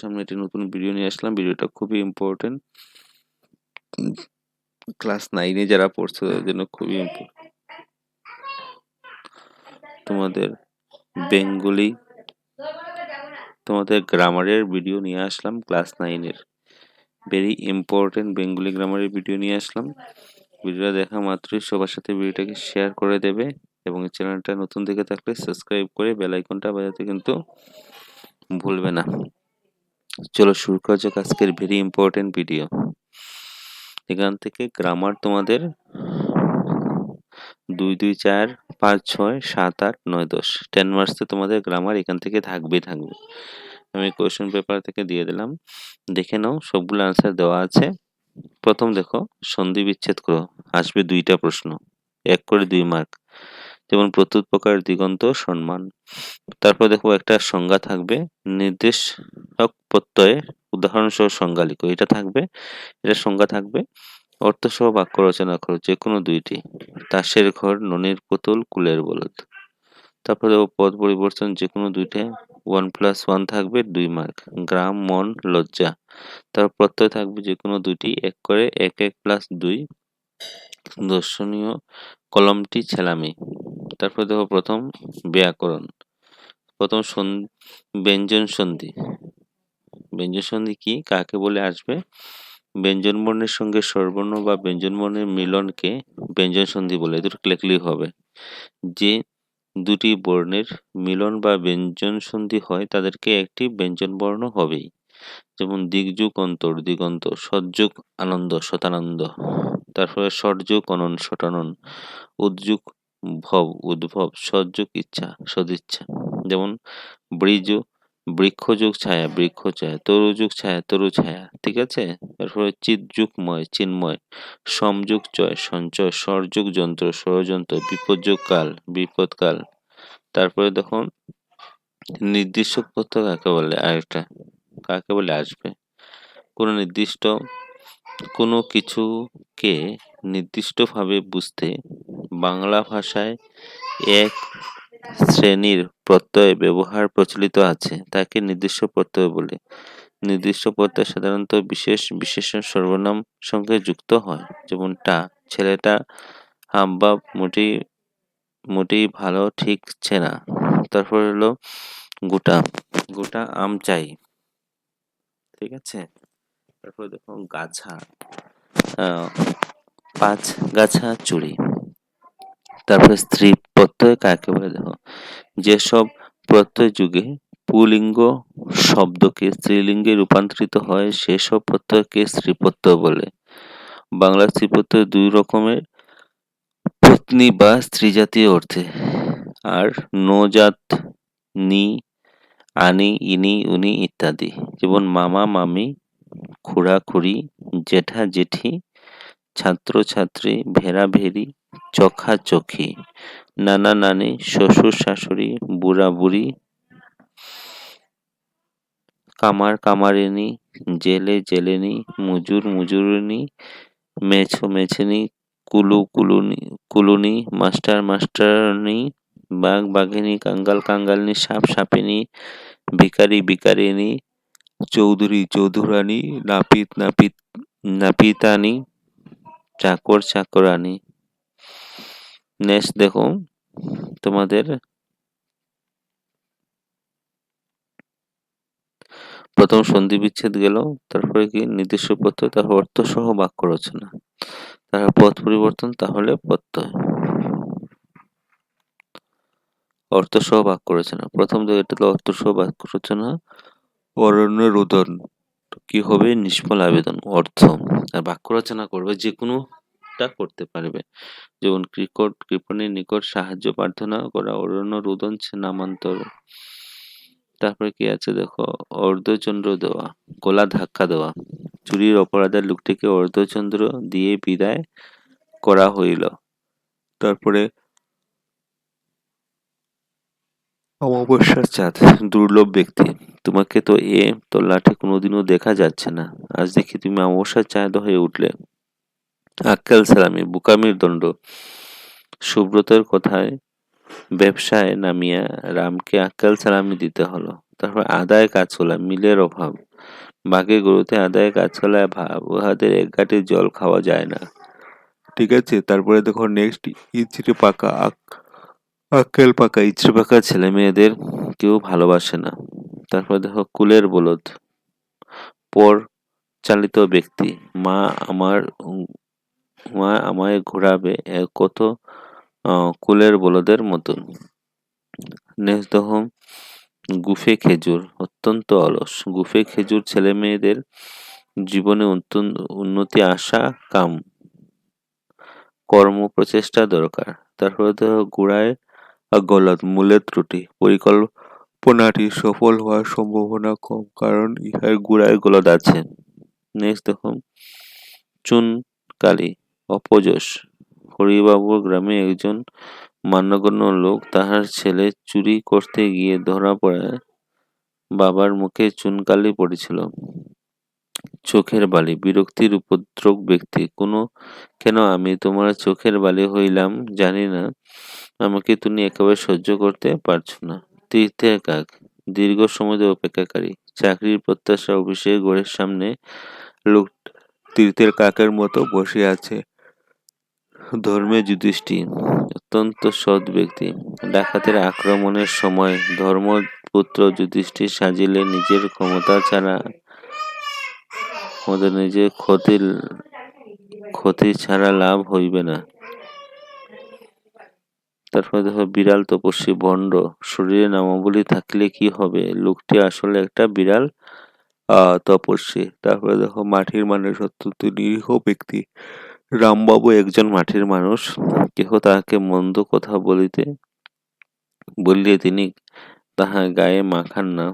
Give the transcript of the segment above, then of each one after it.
সামনে একটি নতুন ভিডিও নিয়ে আসলাম। ভিডিওটা খুবই ইম্পর্টেন্ট। ক্লাস 9 যারা পড়ছে তাদের জন্য খুবই তোমাদের বেঙ্গলি তোমাদের গ্রামারের ভিডিও নিয়ে আসলাম। ক্লাস 9 ভেরি ইম্পর্টেন্ট বেঙ্গলি গ্রামারের ভিডিও নিয়ে আসলাম। ভিডিওটা দেখা মাত্রই সবার সাথে ভিডিওটাকে শেয়ার করে দেবে এবং চ্যানেলটা নতুন দেখে থাকলে সাবস্ক্রাইব করে বেল আইকনটা বাজাতে কিন্তু ভুলবে না। চলো শুরু করা যাক আজকের ভেরি ইম্পর্টেন্ট ভিডিও। এখান থেকে গ্রামার তোমাদের 2, 2, 4, 5, 6, 7, 8, 9, 10 10 মার্কসে তোমাদের গ্রামার এখান থেকে থাকবে। আমি কোয়েশ্চেন পেপার থেকে দিয়ে দিলাম, দেখে নাও। সবগুলো আনসার দেওয়া আছে। প্রথম দেখো, সন্ধি বিচ্ছেদ করো। আসবে 2টা প্রশ্ন, 1 করে 2 মার্ক। যেমন প্রত্যুত প্রকার, দিগন্ত, সম্মান। তারপর দেখো একটা সংজ্ঞা থাকবে, নির্দেশক প্রত্যয়ের উদাহরণ সহ সংজ্ঞা লিখো। এটা থাকবে, এটা সংজ্ঞা থাকবে। অর্থ সহ বাক্য রচনা করো, যে কোনো 2টি। তাসের ঘর, ননির পুতুল, কুলের বলদ। তারপরে পদ পরিবর্তন, যে কোনো 2টে। 1+1 থাকবে, 2 মার্ক। গ্রাম, মন, লজ্জা। তারপর প্রত্যয় থাকবে যে কোনো 2টি, 1 করে। 1, 1 + 2। দর্শনীয়, কলমটি, ছেলামি। তারপর দেখো প্রথম ব্যাকরণ। প্রথম ব্যঞ্জন সন্ধি। ব্যঞ্জন সন্ধি কি, কাকে বলে আসবে? ব্যঞ্জন বর্ণের সঙ্গে স্বরবর্ণ বা ব্যঞ্জন বর্ণের মিলনকে ব্যঞ্জন সন্ধি বলে। দুটো লিখলেই হবে। যে 2টি বর্ণের মিলন বা ব্যঞ্জন সন্ধি হয় তাদেরকে একটি ব্যঞ্জন বর্ণ হবেই। যেমন দিগযুগ অন্তর, দিগন্ত। সৎযুগ আনন্দ, শতানন্দ। তারপরে ষটযুগ অনন, শটানন। উদ্যুগ ভব, উদ্ভব। সৎযুগ ইচ্ছা, সদিচ্ছা। যেমন বৃক্ষযুগ ছায়া, বৃক্ষ ছায়া। তরুযুগ ছায়া, তরু ছায়া। ঠিক আছে। তারপরে চিৎযুগময়, চিন্ময়। সমযুগ চয়, সঞ্চয়। স্বরযুগ যন্ত্র, ষড়যন্ত্র। বিপদযুগ কাল, বিপদকাল। তারপরে দেখুন নির্দিষ্ট প্রত্যয় কাকে বলে, আরেকটা কাকে বলে আসবে। কোনো কিছুকে নির্দিষ্টভাবে বুঝতে বাংলা ভাষায় এক শ্রেণীর প্রত্যয় ব্যবহার প্রচলিত আছে, তাকে নির্দিষ্ট প্রত্যয় বলে। নির্দিষ্ট প্রত্যয় সাধারণত বিশেষ বিশেষণ সর্বনাম সঙ্গে যুক্ত হয়। যেমন ছেলেটা হাবভাব মোটেই ভালো ঠিকছে না। তারপর হলো গোটা আম চাই। ঠিক আছে। তারপর দেখো গাছা, 5 গাছা চুড়ি। তারপরে স্ত্রী প্রত্যয় কাকে বলে দেখো, যেসব প্রত্যয় যুগে পুল্লিঙ্গ শব্দকে স্ত্রীলিঙ্গে রূপান্তরিত হয় সেসব প্রত্যয়কে স্ত্রী প্রত্যয় বলে। বাংলার স্ত্রী প্রত্যয় 2 রকমের, পত্নী বা স্ত্রী জাতীয় অর্থে। আর নজাত, নি, আনি, ইনি, উনি ইত্যাদি। যেমন মামা মামি, খুড়া খুড়ি, জেঠা জেঠি, ছাত্র ছাত্রী, ভেড়া ভেড়ি, চোখা চোখি, নানা নানি, শ্বশুর শাশুড়ি, বুড়া বুড়ি, কামার কামারিনী, জেলে জেলেনি, মুজুর মুজুরিনী, মেছো মেছেনি, কুলুনি, মাস্টার মাস্টারনি, বাঘ বাঘিনী, কাঙ্গাল কাঙ্গালনি, সাপ সাপিনী, ভিখারি ভিখারিনী, চৌধুরী চৌধুরানী, নাপিত নাপিতানি, চাকর চাকরানী। নেক্সট দেখো তোমাদের প্রথম সন্ধি বিচ্ছেদ গেল। তারপরে কি নির্দিষ্ট প্রত্যয়, তারপর অর্থ সহ বাক্য রচনা। তারপর পদ পরিবর্তন, তাহলে প্রত্যয়। অর্থ সহ বাক্য রচনা। প্রথম এটা হলো অর্থ সহ বাক্য রচনা। অরণ্য রোদন কি হবে, নিষ্ফল আবেদন। অর্থ আর বাক্য রচনা করবে, যে কোনোটা করতে পারবে। যেমন কৃপণের নিকট সাহায্য প্রার্থনা করা, অরণ্য রোদন, নামান্তর। তারপরে কি আছে দেখো, অর্ধচন্দ্র দেওয়া, গলা ধাক্কা দেওয়া। চুরির অপরাধের লোকটিকে অর্ধচন্দ্র দিয়ে বিদায় করা হইল। তারপরে অমাবস্যার চাঁদ, দুর্লভ ব্যক্তি। তোমাকে তো তল্লাটে কোনোদিনও দেখা যাচ্ছে না, আজ দেখি তুমি অমাবস্যার চাঁদ হয়ে উঠলে। আক্কেল সালামি, বোকামির দণ্ড। সুব্রতের কথায় ব্যবসায় নামিয়া রামকে আক্কেল সালামি দিতে হলো। তারপর আদায় কাজ হলো, মিলের অভাব। বাঘে গরুতে আদায় গাছতলায় উহাদের এক ঘাটে জল খাওয়া যায় না। ঠিক আছে, তারপরে দেখো নেক্সট, ইচড়ে পাকা আক্কেল পাকা ইচড়ে পাকা ছেলে মেয়েদের কেউ ভালোবাসে না। তারপরে দেখো কুলের বলদ, পর চালিত ব্যক্তি, মা আমার মা আমায় ঘোরাবে কত কুলের বলদের মতন। নেক্সট দেখো গুফে খেজুর, অত্যন্ত অলস। গুফে খেজুর ছেলে মেয়েদের জীবনে উন্নতি আশা কাম, কর্ম প্রচেষ্টা দরকার। তারপরে দেখো গোড়ায় গলদ, মূলের ত্রুটি, পরিকল্পনাটি সফল হওয়ার সম্ভাবনা কম, কারণ ইহার গোড়ায় গলদ আছে। নেক্সট দেখো চুনকালি, অপযশ। হরিবাবুর গ্রামে একজন মান্যগণ্য লোক তাহার ছেলে চুরি করতে গিয়ে ধরা পড়ায় বাবার মুখে চুনকালি পড়েছিল। চোখের বালি, বিরক্তির উপদ্রব ব্যক্তি, কেন আমি তোমার চোখের বালি হইলাম জানি না, আমাকে তুমি একেবারে সহ্য করতে পারছো না। তীর্থের কাক, দীর্ঘ সময় অপেক্ষাকারী, চাকরির প্রত্যাশা অফিসের ঘরের সামনে লোক তীর্থের কাকের মতো বসে আছে। ধর্মে যুধিষ্ঠির, অত্যন্ত সৎ ব্যক্তি। ডাকাতের আক্রমণের সময় ধর্মপুত্র যুধিষ্ঠির সাজিলে নিজের ক্ষমতা ছাড়া নিজের ক্ষতি ছাড়া লাভ হইবে না। তারপরে দেখো বিড়াল তপস্বী ভণ্ড, শরীরে নামাবলী থাকলে কি হবে, লোকটি আসলে একটা বিড়াল তপস্বী। তারপরে দেখো মাটির মানুষ, অত্যন্ত নিরীহ ব্যক্তি। রামবাবু একজন মাটির মানুষ, কেহ তাহাকে মন্দ কথা বলিলে তিনি তাহার গায়ে মাখান না।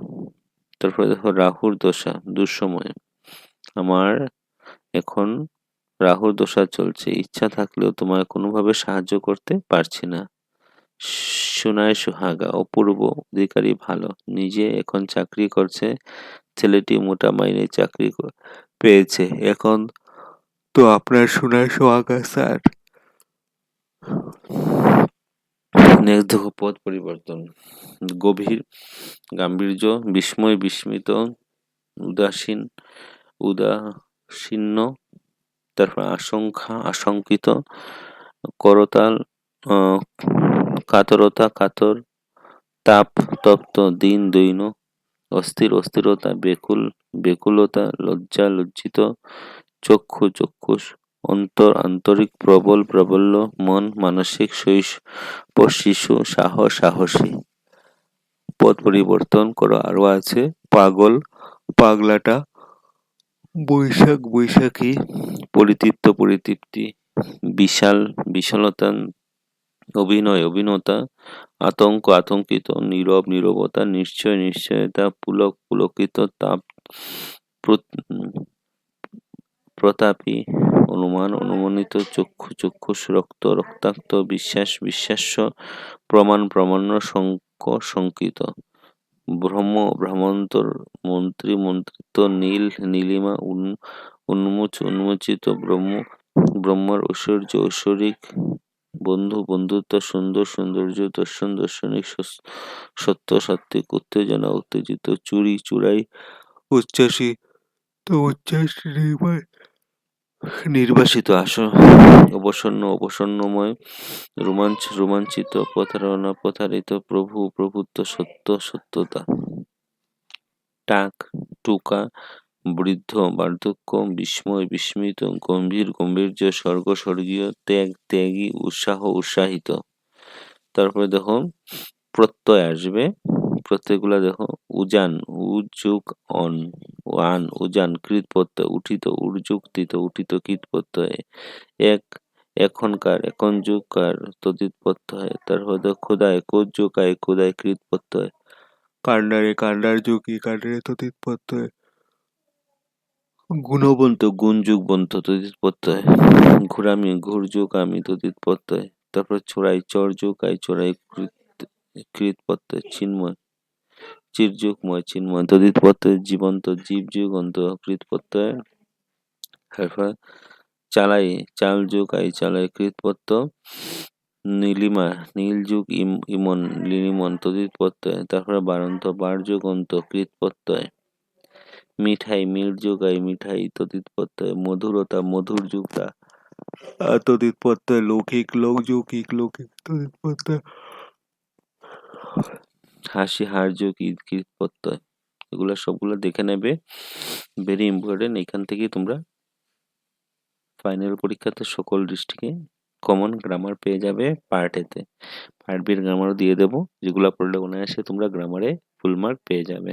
তারপরে দেখো রাহুর দশা, দুঃসময়। আমার এখন রাহুর দশা চলছে, ইচ্ছা থাকলেও তোমায় কোনোভাবে সাহায্য করতে পারছি না। সোনায় সোহাগা, অপূর্ব অধিকারী ভালো, নিজে এখন চাকরি করছে, ছেলেটি মোটা মাইনে চাকরি পেয়েছে। এখন তো আপনার সোনায় সোহাগা স্যার। নেক্সট দেখো পদ পরিবর্তন, গভীর গাম্ভীর্য, বিস্ময় বিস্মিত, উদাসীন্য। তারপর আশঙ্কিত, করতাল, কাতরতা কাতর, তাপ তপ্ত, দিন দৈন, অস্থিরতা, বেকুলতা, লজ্জা লজ্জিত, চক্ষুষ, আন্তরিক, প্রবল প্রবল্য, মন মানসিক, শিশু, সাহসী। পদ পরিবর্তন করো, আরো আছে পাগল, পাগলাটা, বৈশাখী, পরিতৃপ্তি, বিশালতা, অভিনতা, আতঙ্কিত, নীরবতা, নিশ্চয়তা, পুলকিত, তাপ, প্রতাপী, অনুমানিত, চক্ষুষ, রক্তাক্ত, বিশ্বাস্য, প্রামাণ্য, শঙ্কিত, মন্ত্রিত্ব, নীলিমা, উন্মোচিত, ব্রহ্মর ঐশ্বরিক, বন্ধুত্ব, সৌন্দর্য, দার্শনিক, সত্য, সাত্ত্বিক, উত্তেজনা, উত্তেজিত, চুড়াই, নির্বাসিত, অবসন্নময়, রোমাঞ্চিত, প্রতারিত, প্রভুত্ব, সত্যতা। টাক, টুকা, বৃদ্ধ, বার্ধক্য, বিস্ময় বিস্মিত, গম্ভীর্য, স্বর্গীয়, ত্যাগী, উৎসাহিত। তারপরে দেখো প্রত্যয় আসবে, প্রত্যয়গুলা দেখো উজান, উজান কৃত প্রত্যয়, উঠিত, উঠিত কৃত প্রত্যয়, এখনকার, এখন যুগকার তদ্ধিত প্রত্যয়। তারপর দেখো খোদায় কৃত প্রত্যয়, কান্ডার যোগী, কান্ডারে তদ্ধিত প্রত্যয়, গুণবন্ত, যুগবন্ত তদ্ধিত প্রত্যয়, ঘুরামি, আমি তদ্ধিত প্রত্যয়। তারপর চোরাই, চোরাই কৃত প্রত্যয়, চিন্ময় তদ্ধিত প্রত্যয়, জীবন্ত, যুগন্ত কৃত প্রত্যয়। তারপর চালাই কৃত প্রত্যয়, নীলিমা, ইমন তদ্ধিত প্রত্যয়। তারপরে বারযুগন্ত কৃত প্রত্যয়। মিঠাই, মিল যোগায় মিঠাই, তদিত প্রত্যয় মধুরতা, মধুর যোগটা, তদিত প্রত্যয় লৌকিক, লোকযৌগিক, লৌকিক তদিত প্রত্যয় হাসি, হাড়যোগ, ঈদগীত প্রত্যয়। এগুলো সবগুলো দেখে নেবে, ভেরি ইম্পর্টেন্ট। এখান থেকেই তোমরা ফাইনাল পরীক্ষাতে সকল ডিস্ট্রিক্টে কমন গ্রামার পেয়ে যাবে পার্ট এতে। পার্ট বির গ্রামারও দিয়ে দেবো, যেগুলো পড়লে মনে আসে তোমরা গ্রামারে ফুল মার্ক পেয়ে যাবে।